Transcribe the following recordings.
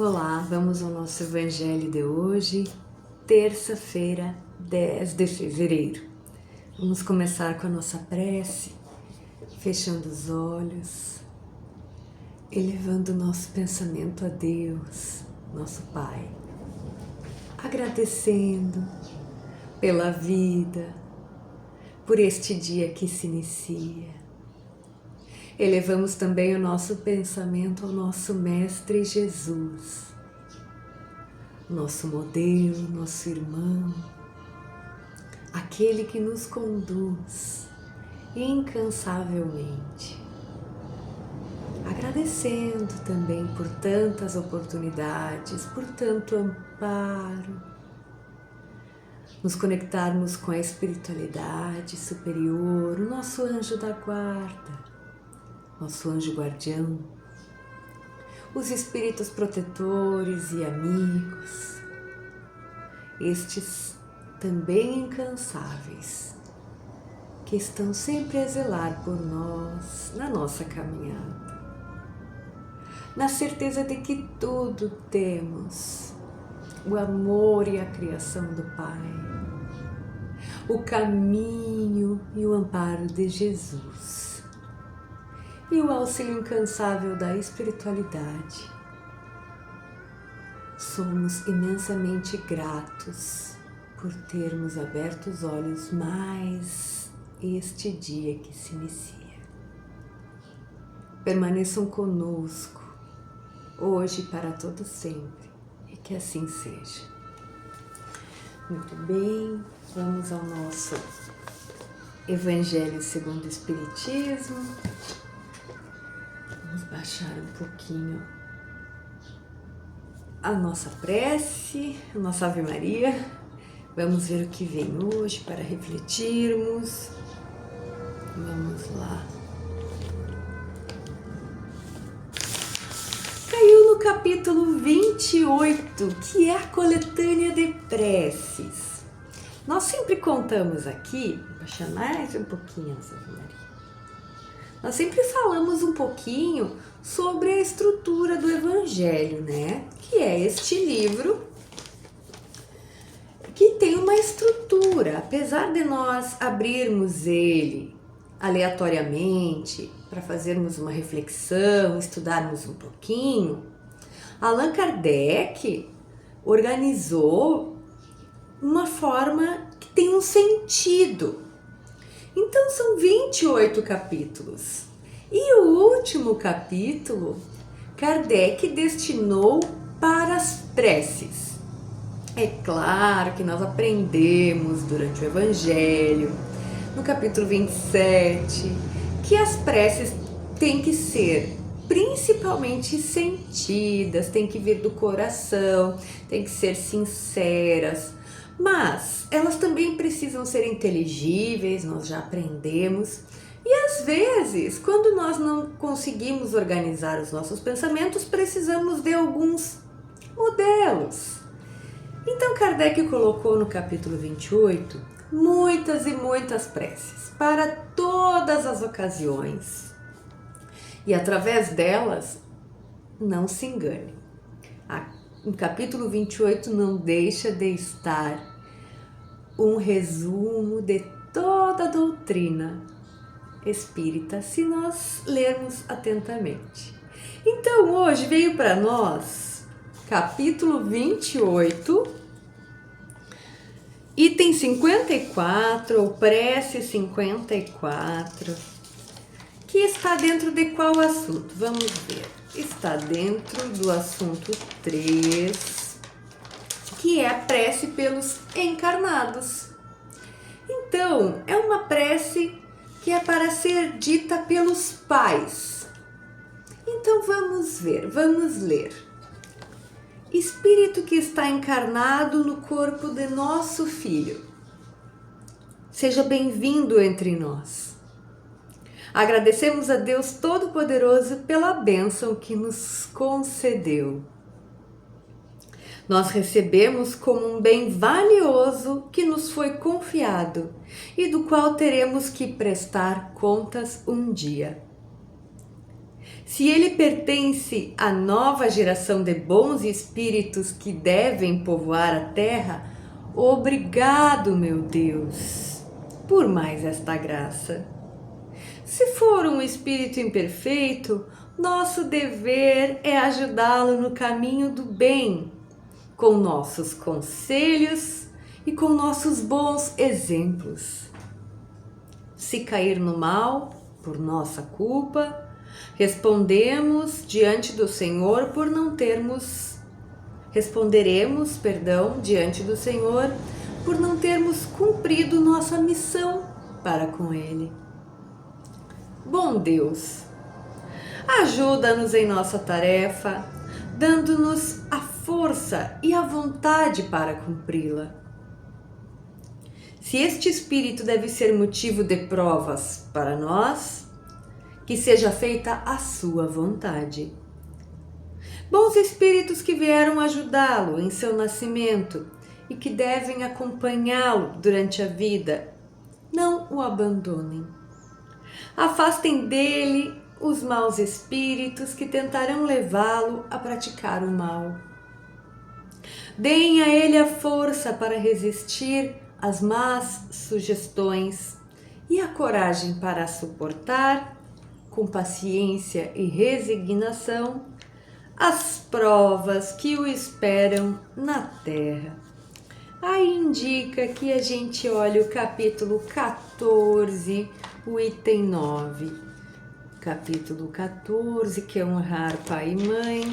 Olá, vamos ao nosso Evangelho de hoje, terça-feira, 10 de fevereiro. Vamos começar com a nossa prece, fechando os olhos, elevando o nosso pensamento a Deus, nosso Pai, agradecendo pela vida, por este dia que se inicia. Elevamos também o nosso pensamento ao nosso Mestre Jesus, nosso modelo, nosso irmão, aquele que nos conduz incansavelmente. Agradecendo também por tantas oportunidades, por tanto amparo, nos conectarmos com a espiritualidade superior, o nosso anjo da guarda, nosso anjo guardião, os espíritos protetores e amigos, estes também incansáveis, que estão sempre a zelar por nós na nossa caminhada, na certeza de que tudo temos, o amor e a criação do Pai, o caminho e o amparo de Jesus, e o auxílio incansável da espiritualidade. Somos imensamente gratos por termos aberto os olhos mais este dia que se inicia. Permaneçam conosco, hoje e para todo sempre, e que assim seja. Muito bem, vamos ao nosso Evangelho segundo o Espiritismo. Vamos baixar um pouquinho a nossa prece, a nossa Ave Maria. Vamos ver o que vem hoje para refletirmos. Vamos lá. Caiu no capítulo 28, que é a coletânea de preces. Nós sempre contamos aqui, vou baixar mais um pouquinho a nossa Ave Maria. Nós sempre falamos um pouquinho sobre a estrutura do Evangelho, né? Que é este livro que tem uma estrutura. Apesar de nós abrirmos ele aleatoriamente para fazermos uma reflexão, estudarmos um pouquinho, Allan Kardec organizou uma forma que tem um sentido. Então são 28 capítulos. E o último capítulo, Kardec destinou para as preces. É claro que nós aprendemos durante o Evangelho, no capítulo 27, que as preces têm que ser principalmente sentidas, têm que vir do coração, têm que ser sinceras, mas elas também precisam ser inteligíveis, nós já aprendemos. E às vezes, quando nós não conseguimos organizar os nossos pensamentos, precisamos de alguns modelos. Então Kardec colocou no capítulo 28 muitas e muitas preces para todas as ocasiões. E através delas, não se engane, no capítulo 28 não deixa de estar um resumo de toda a doutrina espírita, se nós lermos atentamente. Então hoje veio para nós capítulo 28, item 54, ou prece 54, que está dentro de qual assunto? Vamos ver. Está dentro do assunto 3, que é a prece pelos encarnados. Então, é uma prece que é para ser dita pelos pais. Então vamos ver, vamos ler. Espírito que está encarnado no corpo de nosso Filho, seja bem-vindo entre nós. Agradecemos a Deus Todo-Poderoso pela bênção que nos concedeu. Nós recebemos como um bem valioso que nos foi confiado e do qual teremos que prestar contas um dia. Se ele pertence à nova geração de bons espíritos que devem povoar a terra, obrigado, meu Deus, por mais esta graça. Se for um espírito imperfeito, nosso dever é ajudá-lo no caminho do bem, com nossos conselhos e com nossos bons exemplos. Se cair no mal, por nossa culpa, responderemos diante do Senhor por não termos cumprido nossa missão para com Ele. Bom Deus, ajuda-nos em nossa tarefa, dando-nos a força e a vontade para cumpri-la. Se este espírito deve ser motivo de provas para nós, que seja feita a sua vontade. Bons espíritos que vieram ajudá-lo em seu nascimento e que devem acompanhá-lo durante a vida, não o abandonem. Afastem dele os maus espíritos que tentarão levá-lo a praticar o mal. Deem a ele a força para resistir às más sugestões e a coragem para suportar, com paciência e resignação, as provas que o esperam na terra. Aí indica que a gente olha o capítulo 14, o item 9. Capítulo 14, que é honrar pai e mãe,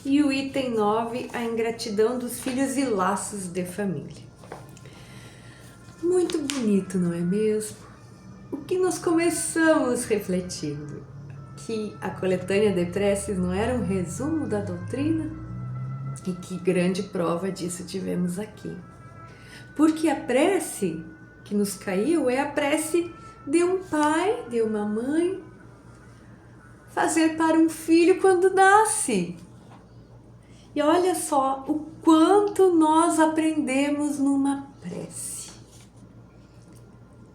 e o item 9, a ingratidão dos filhos e laços de família. Muito bonito, não é mesmo? O que nós começamos refletindo? Que a coletânea de preces não era um resumo da doutrina? E que grande prova disso tivemos aqui. Porque a prece que nos caiu é a prece de um pai, de uma mãe, fazer para um filho quando nasce. E olha só o quanto nós aprendemos numa prece.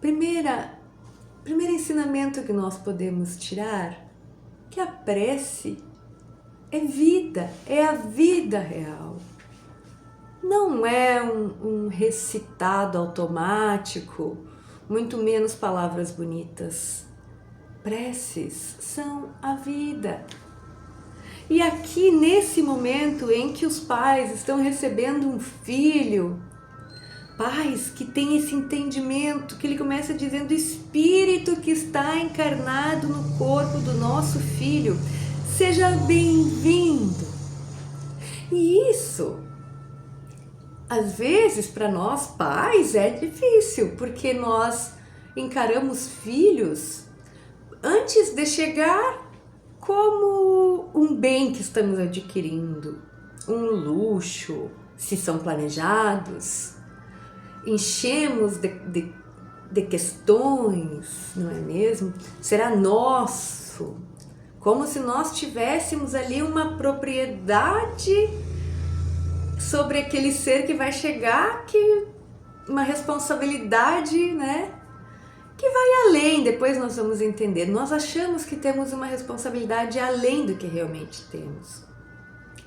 Primeiro ensinamento que nós podemos tirar, que a prece é vida, é a vida real. Não é um recitado automático, muito menos palavras bonitas. Preces são a vida. E aqui, nesse momento em que os pais estão recebendo um filho, pais que têm esse entendimento, que ele começa dizendo: espírito que está encarnado no corpo do nosso filho, seja bem-vindo. E isso, às vezes, para nós pais é difícil, porque nós encaramos filhos antes de chegar como um bem que estamos adquirindo, um luxo, se são planejados. Enchemos de questões, não é mesmo? Será nosso, como se nós tivéssemos ali uma propriedade sobre aquele ser que vai chegar, que uma responsabilidade, né? Que vai além, depois nós vamos entender. Nós achamos que temos uma responsabilidade além do que realmente temos.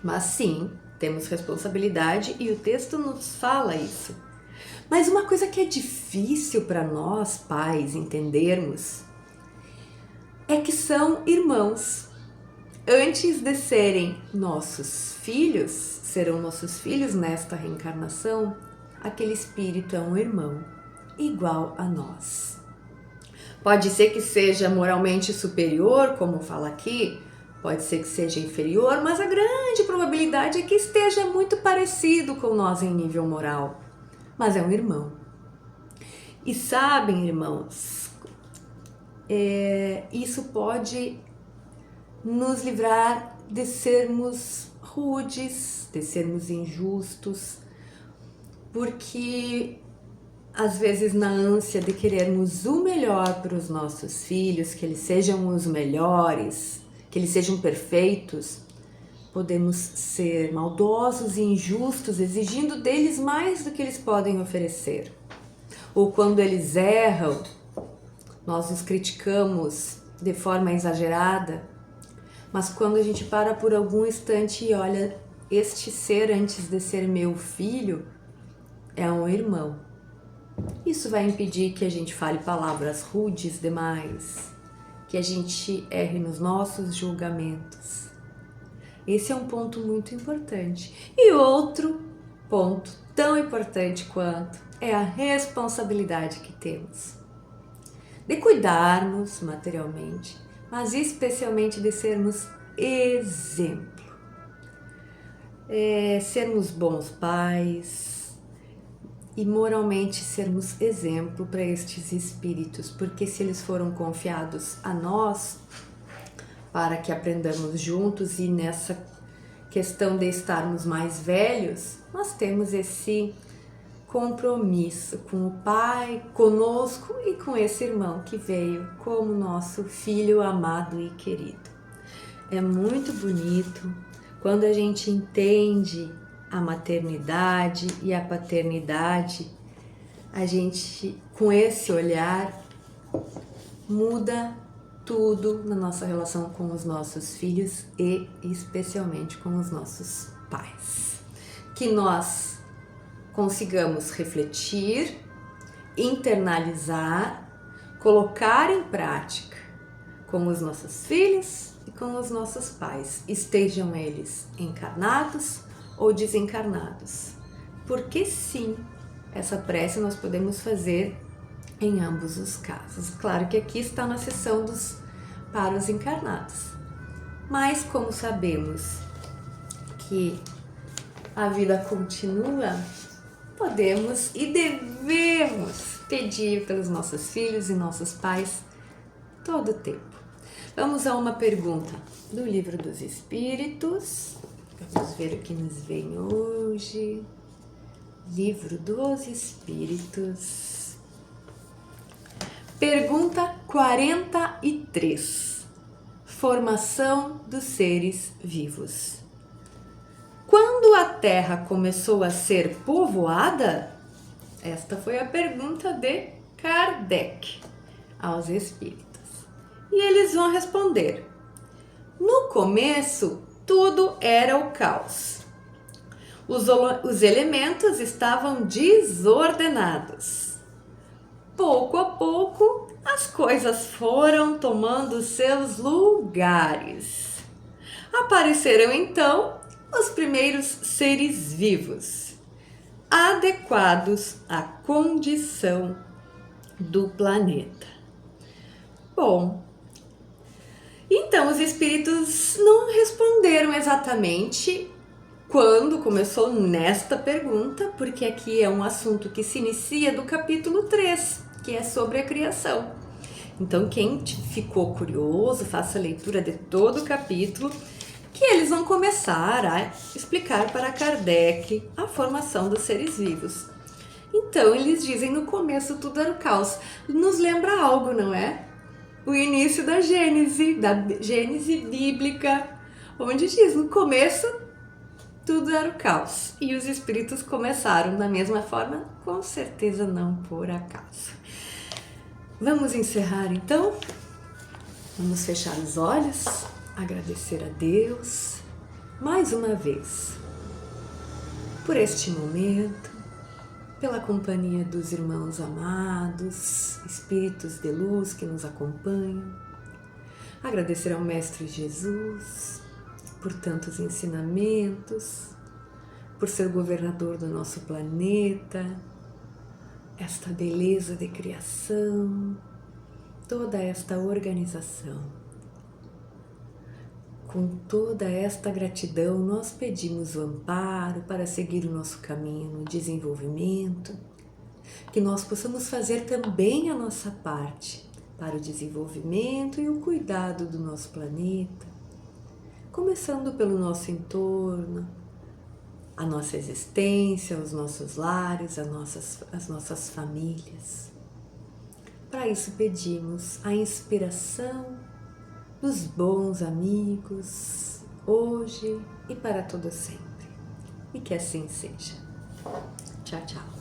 Mas sim, temos responsabilidade e o texto nos fala isso. Mas uma coisa que é difícil para nós, pais, entendermos, é que são irmãos. Antes de serem nossos filhos, serão nossos filhos nesta reencarnação, aquele espírito é um irmão, igual a nós. Pode ser que seja moralmente superior, como fala aqui, pode ser que seja inferior, mas a grande probabilidade é que esteja muito parecido com nós em nível moral. Mas é um irmão. E sabem, irmãos, isso pode nos livrar de sermos rudes, de sermos injustos, porque às vezes na ânsia de querermos o melhor para os nossos filhos, que eles sejam os melhores, que eles sejam perfeitos, podemos ser maldosos e injustos, exigindo deles mais do que eles podem oferecer. Ou quando eles erram, nós os criticamos de forma exagerada, Mas quando a gente para por algum instante e olha, este ser antes de ser meu filho é um irmão. Isso vai impedir que a gente fale palavras rudes demais, que a gente erre nos nossos julgamentos. Esse é um ponto muito importante. E outro ponto tão importante quanto é a responsabilidade que temos de cuidarmos materialmente, mas especialmente de sermos exemplo. Sermos bons pais e moralmente sermos exemplo para estes espíritos, porque se eles foram confiados a nós para que aprendamos juntos e nessa questão de estarmos mais velhos, nós temos esse compromisso com o Pai, conosco e com esse irmão que veio como nosso filho amado e querido. É muito bonito quando a gente entende a maternidade e a paternidade, a gente com esse olhar muda tudo na nossa relação com os nossos filhos e especialmente com os nossos pais. Que nós consigamos refletir, internalizar, colocar em prática com os nossos filhos e com os nossos pais, estejam eles encarnados ou desencarnados. Porque sim, essa prece nós podemos fazer em ambos os casos. Claro que aqui está na seção para os encarnados. Mas como sabemos que a vida continua, podemos e devemos pedir pelos nossos filhos e nossos pais todo o tempo. Vamos a uma pergunta do Livro dos Espíritos. Vamos ver o que nos vem hoje. Livro dos Espíritos. Pergunta 43. Formação dos seres vivos. Quando a Terra começou a ser povoada? Esta foi a pergunta de Kardec aos espíritos. E eles vão responder: no começo, tudo era o caos. Os elementos estavam desordenados. Pouco a pouco, as coisas foram tomando seus lugares. Apareceram então os primeiros seres vivos, adequados à condição do planeta. Bom, então os espíritos não responderam exatamente quando começou nesta pergunta, porque aqui é um assunto que se inicia do capítulo 3, que é sobre a criação. Então, quem ficou curioso, faça a leitura de todo o capítulo, que eles vão começar a explicar para Kardec a formação dos seres vivos. Então, eles dizem, no começo tudo era o caos. Nos lembra algo, não é? O início da Gênese bíblica, onde diz, no começo tudo era o caos. E os espíritos começaram da mesma forma, com certeza não por acaso. Vamos encerrar então? Vamos fechar os olhos, agradecer a Deus mais uma vez por este momento, pela companhia dos irmãos amados, espíritos de luz que nos acompanham. Agradecer ao Mestre Jesus por tantos ensinamentos, por ser governador do nosso planeta, esta beleza de criação, toda esta organização. Com toda esta gratidão, nós pedimos o amparo para seguir o nosso caminho no desenvolvimento, que nós possamos fazer também a nossa parte para o desenvolvimento e o cuidado do nosso planeta, começando pelo nosso entorno, a nossa existência, os nossos lares, as nossas famílias. Para isso pedimos a inspiração dos bons amigos, hoje e para todo sempre. E que assim seja. Tchau, tchau.